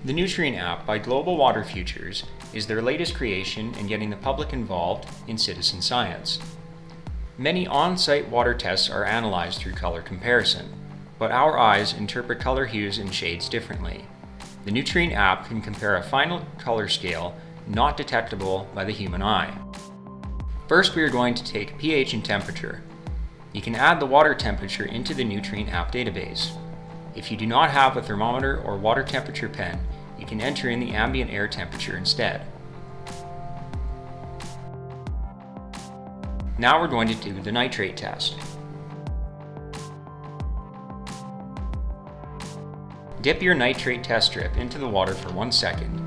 The Nutrient app by Global Water Futures is their latest creation in getting the public involved in citizen science. Many on-site water tests are analyzed through color comparison, but our eyes interpret color hues and shades differently. The Nutrient app can compare a final color scale not detectable by the human eye. First, we are going to take pH and temperature. You can add the water temperature into the Nutrient app database. If you do not have a thermometer or water temperature pen, you can enter in the ambient air temperature instead. Now we're going to do the nitrate test. Dip your nitrate test strip into the water for 1 second.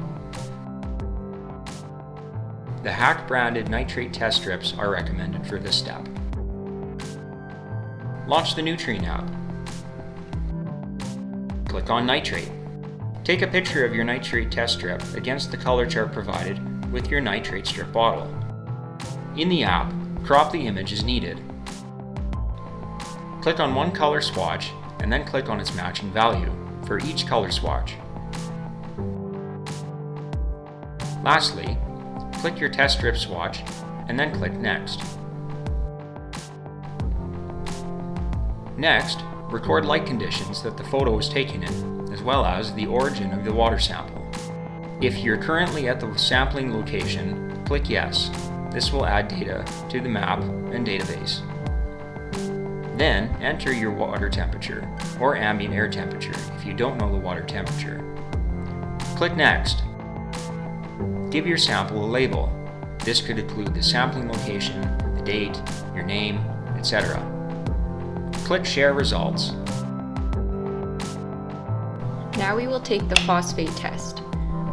The Hack branded nitrate test strips are recommended for this step. Launch the Nutrient app. Click on Nitrate. Take a picture of your nitrate test strip against the color chart provided with your nitrate strip bottle. In the app, crop the image as needed. Click on one color swatch and then click on its matching value for each color swatch. Lastly, click your test strip swatch and then click Next. Next, record light conditions that the photo was taken in, as well as the origin of the water sample. If you're currently at the sampling location, click Yes. This will add data to the map and database. Then, enter your water temperature, or ambient air temperature if you don't know the water temperature. Click Next. Give your sample a label. This could include the sampling location, the date, your name, etc. Click Share Results. Now we will take the phosphate test.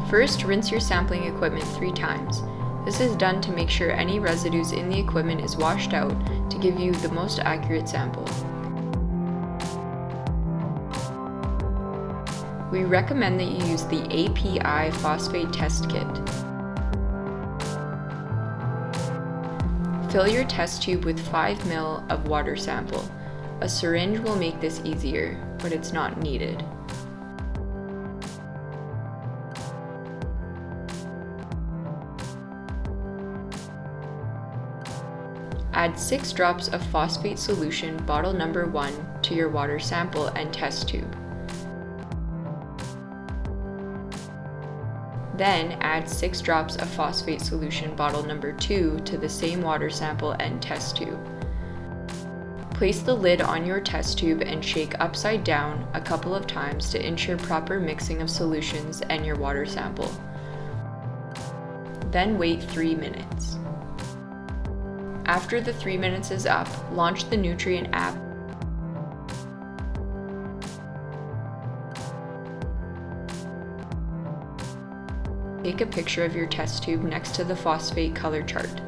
First, rinse your sampling equipment 3 times. This is done to make sure any residues in the equipment is washed out to give you the most accurate sample. We recommend that you use the API phosphate test kit. Fill your test tube with 5 ml of water sample. A syringe will make this easier, but it's not needed. Add 6 drops of phosphate solution bottle number 1 to your water sample and test tube. Then add 6 drops of phosphate solution bottle number 2 to the same water sample and test tube. Place the lid on your test tube and shake upside down a couple of times to ensure proper mixing of solutions and your water sample. Then wait 3 minutes. After the 3 minutes is up, launch the Nutrient app. Take a picture of your test tube next to the phosphate color chart.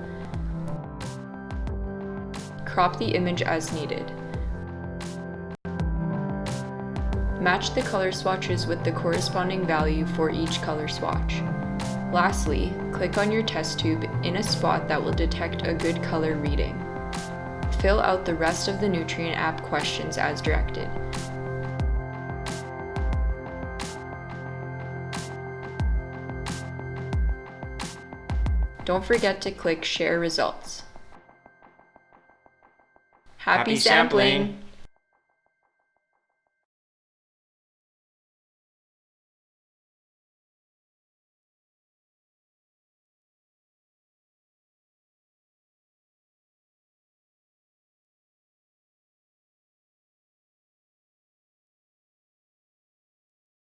Crop the image as needed. Match the color swatches with the corresponding value for each color swatch. Lastly, click on your test tube in a spot that will detect a good color reading. Fill out the rest of the Nutrient app questions as directed. Don't forget to click Share Results. Happy sampling!